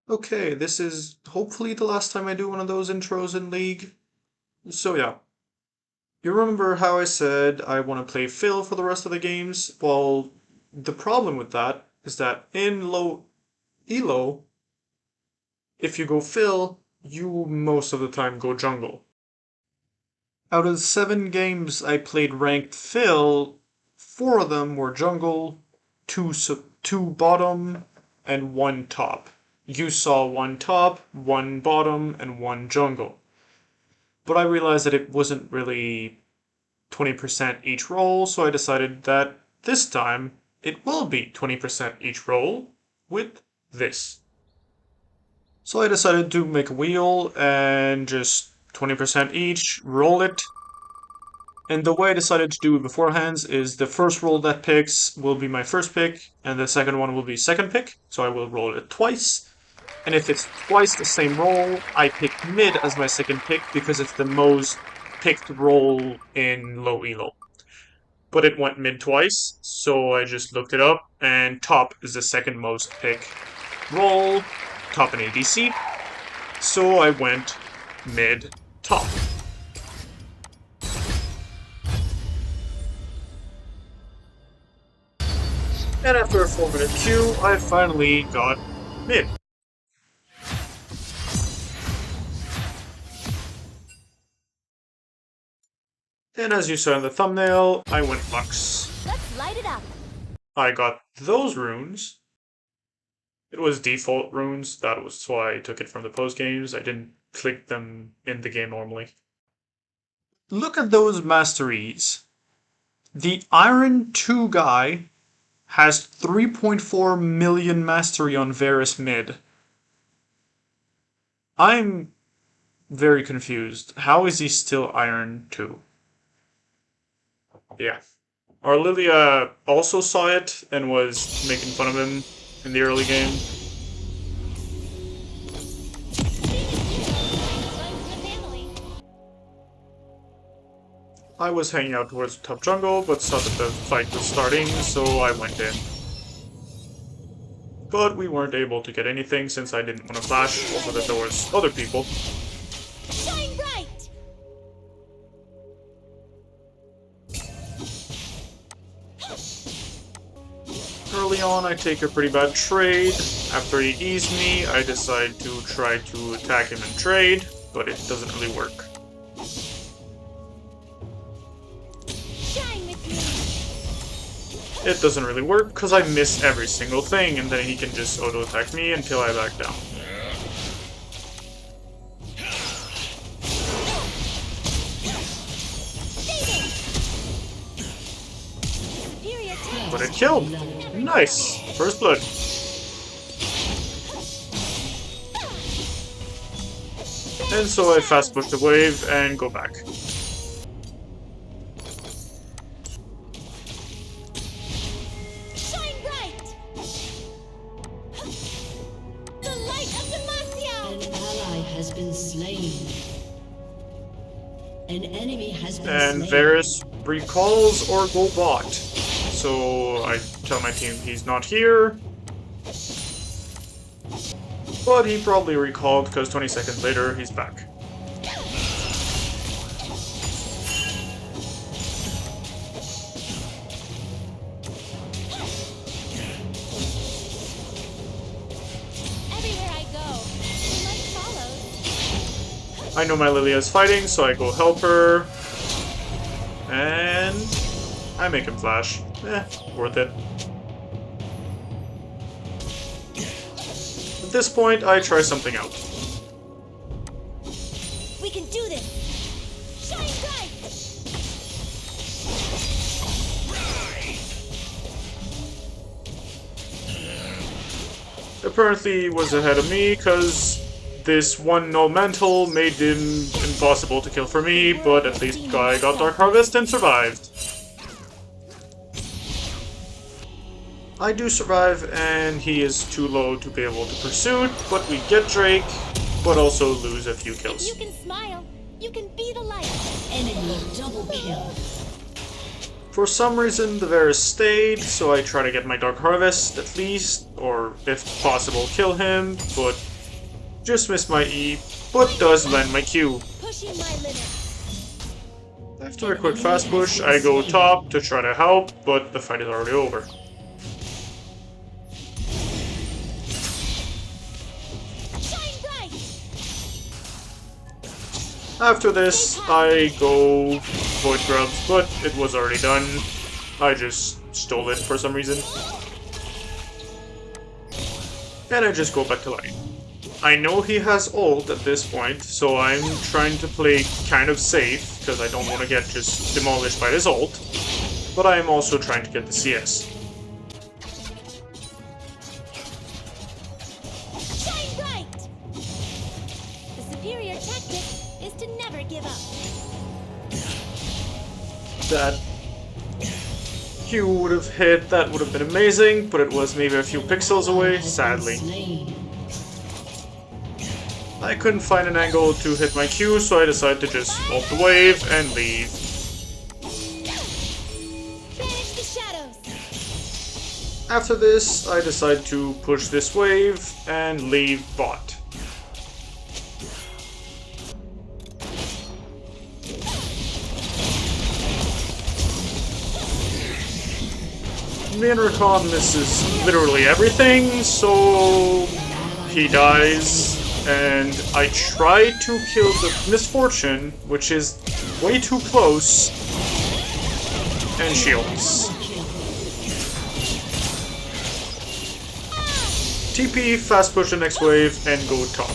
Okay, this is hopefully the last time I do one of those intros in League. So yeah, you remember how I said I want to play Phil for the rest of the games? Well, the problem with that is that in low elo, if you go Phil, you most of the time go jungle. Out of 7 games I played ranked Phil, 4 of them were jungle, 2 bottom, and 1 top. You saw 1 top, 1 bottom, and 1 jungle. But I realized that it wasn't really 20% each role, so I decided that this time it will be 20% each role with this. So I decided to make a wheel and just 20% each, roll it. And the way I decided to do it beforehand is the first roll that picks will be my first pick, and the second one will be second pick, so I will roll it twice. And if it's twice the same roll, I pick mid as my second pick because it's the most picked roll in low elo. But it went mid twice, so I just looked it up, and top is the second most pick roll, top in ADC. So I went mid top. And after a 4-minute queue, I finally got mid. And as you saw in the thumbnail, I went Lux. Let's light it up. I got those runes. It was default runes, that was why I took it from the post games. I didn't click them in the game normally. Look at those masteries. The Iron 2 guy has 3.4 million mastery on Varus mid. I'm very confused. How is he still Iron 2? Yeah. Our Lilia also saw it and was making fun of him in the early game. I was hanging out towards top jungle, but saw that the fight was starting, so I went in. But we weren't able to get anything since I didn't want to flash, also that there was other people. Shine bright. Early on, I take a pretty bad trade. After he eased me, I decide to try to attack him and trade, but it doesn't really work. Shine with me. It doesn't really work because I miss every single thing, and then he can just auto-attack me until I back down. But it killed! Nice! First blood. And so I fast push the wave and go back. Shine bright. The light of Demacia. An ally has been slain. An enemy has been And slain. Varus recalls or go bot. So I tell my team he's not here. But he probably recalled because 20 seconds later he's back. Everywhere I go, the light follows. I know my Lilia is fighting, so I go help her. And I make him flash. Worth it. At this point, I try something out. We can do this. Shine bright. Apparently he was ahead of me, because this one null mantle made him impossible to kill for me, but at least I got Dark Harvest and survived. I do survive, and he is too low to be able to pursue, but we get Drake, but also lose a few You kills. can smile. You can be the light. Enemy double kill. For some reason, the Varus stayed, so I try to get my Dark Harvest at least, or if possible, kill him, but Just missed my E, but does land my Q. Pushing my limit. After a quick fast push, I go top to try to help, but the fight is already over. Shine bright. After this, I go Void Grubs, but it was already done. I just stole it for some reason. And I just go back to light. I know he has ult at this point, so I'm trying to play kind of safe, because I don't want to get just demolished by his ult. But I am also trying to get the CS. Shine bright. The superior tactic is to never give up. That Q would have hit, that would have been amazing, but it was maybe a few pixels away, sadly. Slain. I couldn't find an angle to hit my Q, so I decided to just ult the wave and leave. Banish the shadows. After this, I decide to push this wave and leave bot. Minracon misses literally everything, so he dies. And I try to kill the Misfortune, which is way too close, and shields. TP, fast push the next wave, and go top.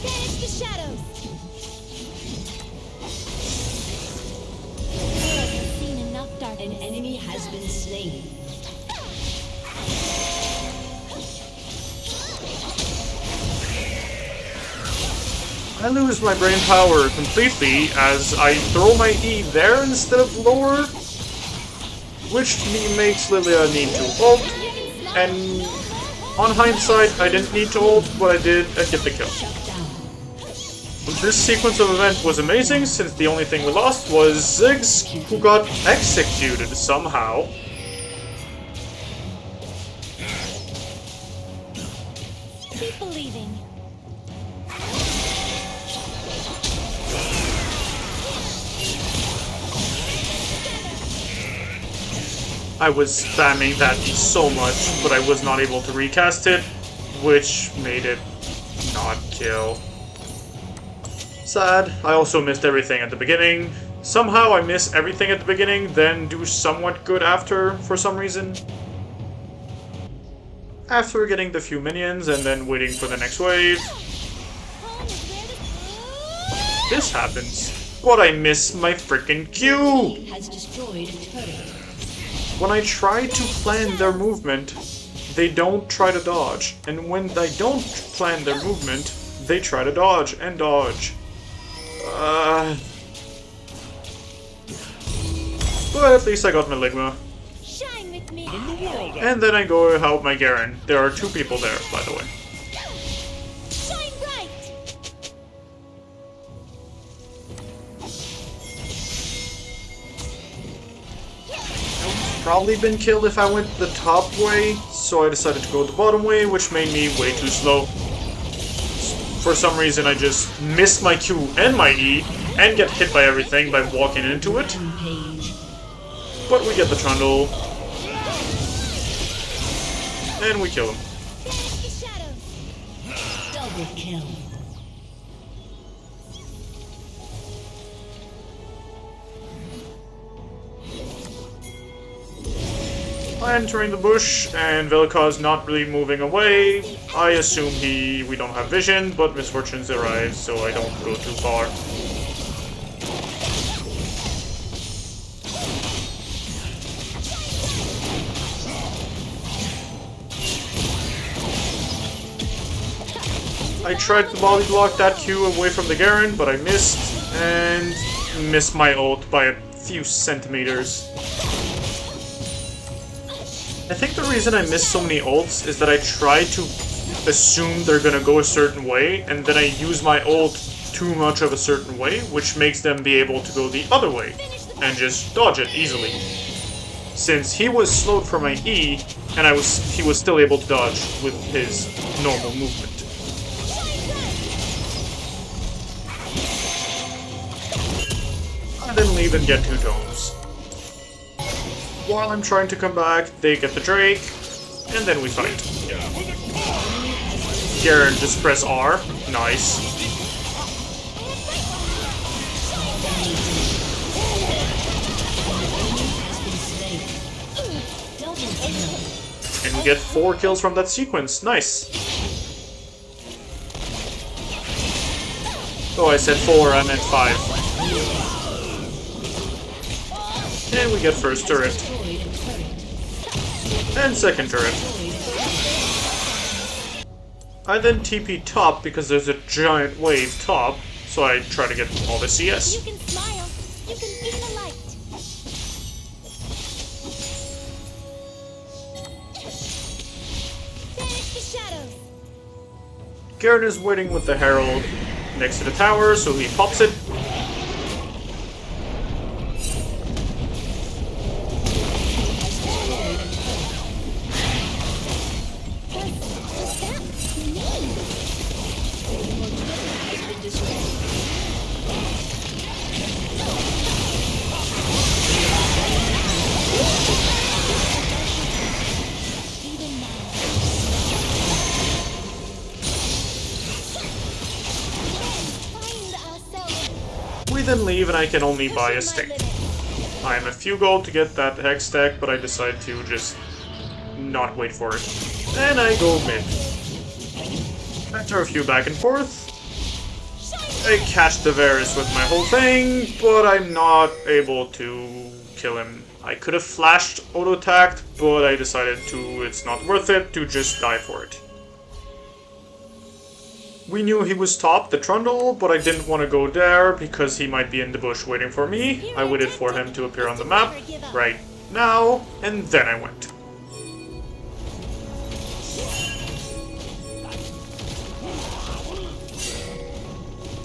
Banish the shadows. I've seen enough An darkness. enemy has been slain. I lose my brain power completely as I throw my E there instead of lower, which to me makes Lilia need to ult, and on hindsight I didn't need to ult, but I did and get the kill. Shut down. This sequence of events was amazing since the only thing we lost was Ziggs, who got executed somehow. Keep believing. I was spamming that so much, but I was not able to recast it, which made it not kill. Sad. I also missed everything at the beginning. Somehow I miss everything at the beginning, then do somewhat good after, for some reason. After getting the few minions and then waiting for the next wave, Home is where the... this happens. But I miss my freaking Q! Has destroyed a turret. When I try to plan their movement, they don't try to dodge. And when they don't plan their movement, they try to dodge and dodge. But at least I got my Ligma. Shine with me. And then I go help my Garen. There are two people there, by the way. Shine bright. Probably been killed if I went the top way, so I decided to go the bottom way, which made me way too slow. For some reason I just missed my Q and my E, and get hit by everything by walking into it. Rampage. But we get the Trundle. And we kill him. Banish the shadows. Double kill. Entering the bush, and Vel'Koz not really moving away. I assume we don't have vision, but Misfortunes arrive, so I don't go too far. I tried to body block that Q away from the Garen, but I missed, and missed my ult by a few centimeters. I think the reason I miss so many ults is that I try to assume they're gonna go a certain way, and then I use my ult too much of a certain way, which makes them be able to go the other way, and just dodge it easily. since he was slowed from my E, and he was still able to dodge with his normal movement. I then leave and get 2 tomes. While I'm trying to come back, they get the Drake, and then we fight. Garen, just press R. Nice. And we get 4 kills from that sequence. Nice. Oh, I said 4, I meant 5. And we get first turret. And second turret. I then TP top because there's a giant wave top, so I try to get all the CS. You can smile. You can be the light. Banish the shadows. Garen is waiting with the Herald next to the tower, so he pops it. We then leave and I can only buy a stick. I am a few gold to get that hex stack, but I decide to just not wait for it. And I go mid. After a few back and forth, I catch the Varus with my whole thing, but I'm not able to kill him. I could have flashed auto-attacked, but I decided it's not worth it to just die for it. We knew he was top, the Trundle, but I didn't want to go there because he might be in the bush waiting for me. I waited for him to appear on the map right now, and then I went.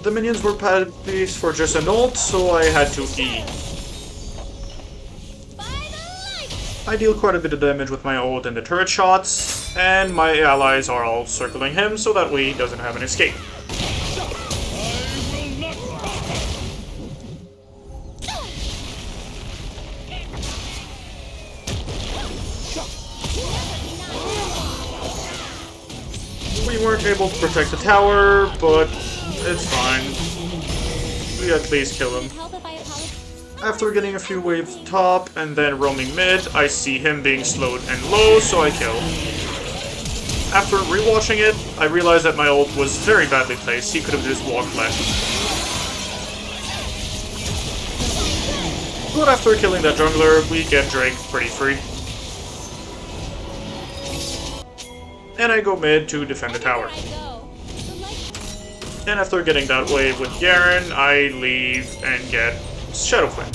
The minions were patties for just an ult, so I had to E. I deal quite a bit of damage with my ult and the turret shots, and my allies are all circling him so that way he doesn't have an escape. We weren't able to protect the tower, but it's fine. We at least kill him. After getting a few waves top and then roaming mid, I see him being slowed and low, so I kill. After rewatching it, I realized that my ult was very badly placed. He could have just walked left. But after killing that jungler, we get Drake pretty free. And I go mid to defend the tower. And after getting that wave with Garen, I leave and get Shadowflame.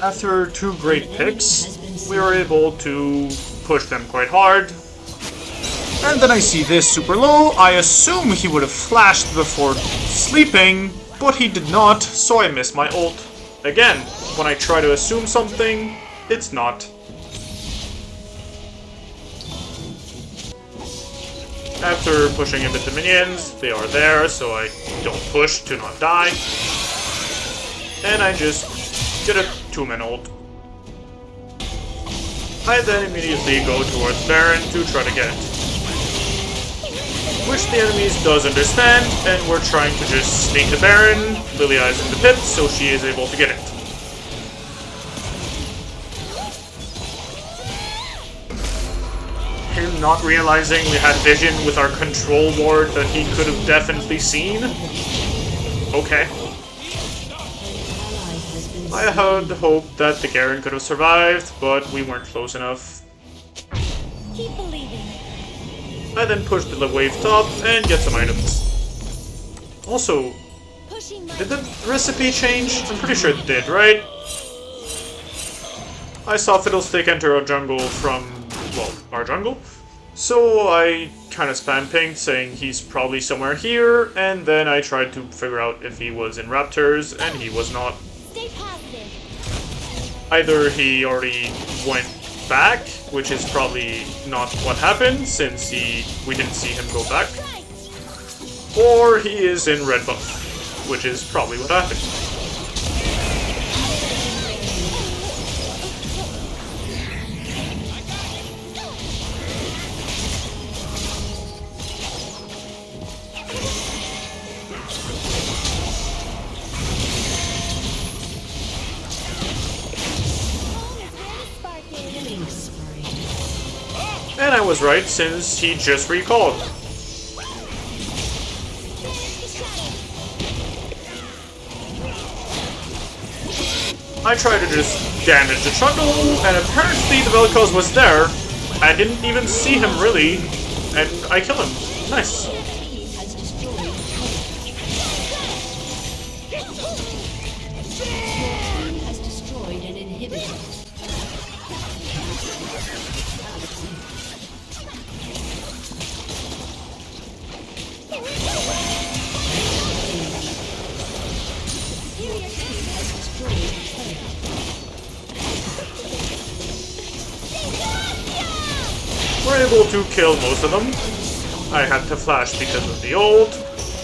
After 2 great picks, we were able to push them quite hard. And then I see this super low. I assume he would have flashed before sleeping, but he did not, so I miss my ult. Again, when I try to assume something, it's not. After pushing a bit the minions, they are there, so I don't push to not die. And I just get a 2-man ult. I then immediately go towards Baron to try to get it. Which the enemies does understand, and we're trying to just sneak the Baron. Lilya's in the pit, so she is able to get it. Him not realizing we had vision with our control ward that he could have definitely seen. Okay. I had hoped that the Garen could have survived, but we weren't close enough. Keep believing. I then pushed the wave top and get some items. Also, did the recipe change? I'm pretty sure it did, right? I saw Fiddlestick enter our jungle from, well, our jungle. So I kind of spam pinged saying he's probably somewhere here, and then I tried to figure out if he was in Raptors, and he was not. Stay positive. Either he already went back, which is probably not what happened since we didn't see him go back, Right. or he is in red buff, which is probably what happened. Home is where the spark is. Killing spree. And I was right since he just recalled. There's the shadow. I tried to just damage the Trundle, and apparently the Vel'Koz was there. I didn't even see him really, and I killed him. Nice. Your team has destroyed a turret. Your team has destroyed an inhibitor. Superior Has tactics. destroyed a turret. We're able to kill most of them. I had to flash because of the ult,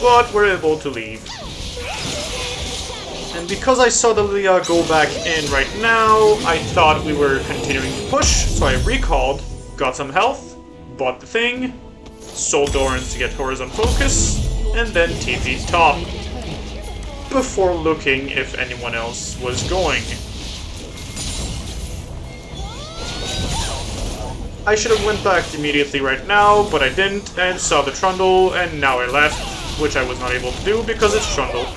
but we're able to leave. And because I saw the Lilia go back in right now, I thought we were continuing to push, so I recalled, got some health, bought the thing, sold Doran's to get horizontal focus, and then TP'd top, before looking if anyone else was going. I should have went back immediately right now, but I didn't, and saw the Trundle, and now I left, which I was not able to do because it's Trundle.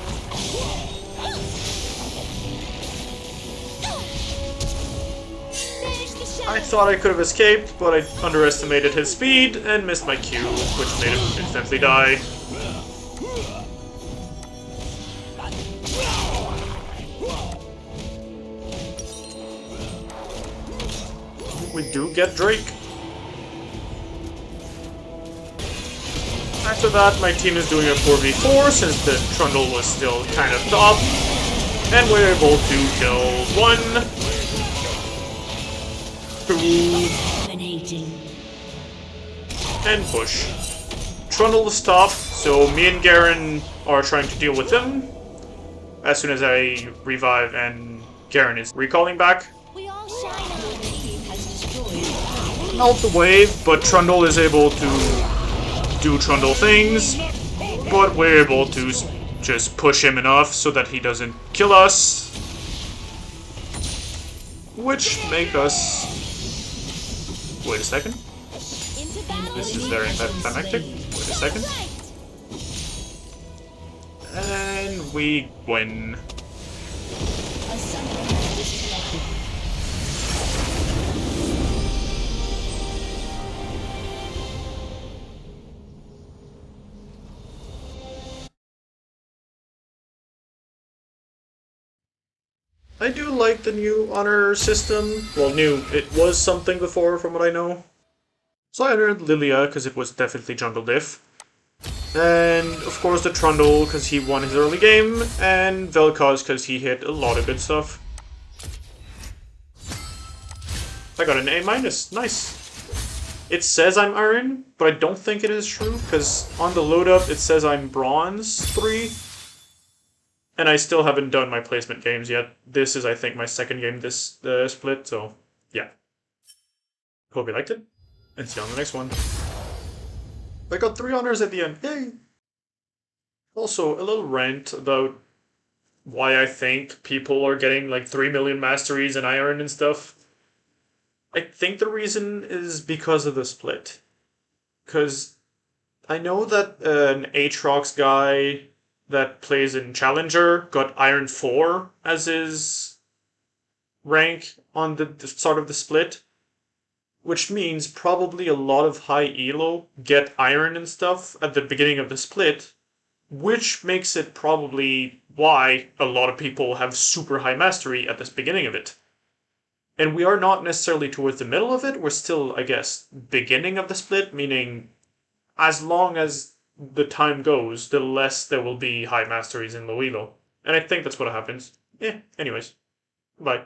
There's the shadow. I thought I could have escaped, but I underestimated his speed and missed my Q, which made him instantly die. We do get Drake. After that, my team is doing a 4v4 since the Trundle was still kind of top, and we're able to kill 1, 2, Dominating. and push. Trundle is top, so me and Garen are trying to deal with him. As soon as I revive and Garen is recalling back. We all shine on. Your team has destroyed a turret. Melt the wave, but Trundle is able to do Trundle things, but we're able to just push him enough so that he doesn't kill us, which make us... Wait a second. Into battle. This is very anticlimactic. Wait a second. Right. And we win. A summoner has disconnected. I do like the new honor system. Well, new. It was something before, from what I know. So I honored Lilia, because it was definitely jungle diff. And, of course, the Trundle, because he won his early game. And Vel'Koz, because he hit a lot of good stuff. I got an A-. Nice. It says I'm Iron, but I don't think it is true, because on the load up it says I'm Bronze 3. And I still haven't done my placement games yet. This is, I think, my second game this split, so yeah. Hope you liked it, and see you on the next one. I got 3 honors at the end, yay! Also, a little rant about why I think people are getting like 3 million masteries and iron and stuff. I think the reason is because of the split. Because I know that an Aatrox guy that plays in Challenger got Iron 4 as his rank on the start of the split. Which means probably a lot of high elo get Iron and stuff at the beginning of the split. Which makes it probably why a lot of people have super high mastery at this beginning of it. And we are not necessarily towards the middle of it, we're still, I guess, beginning of the split, meaning as long as the time goes, the less there will be high masteries in low elo. And I think that's what happens. Anyways. Bye.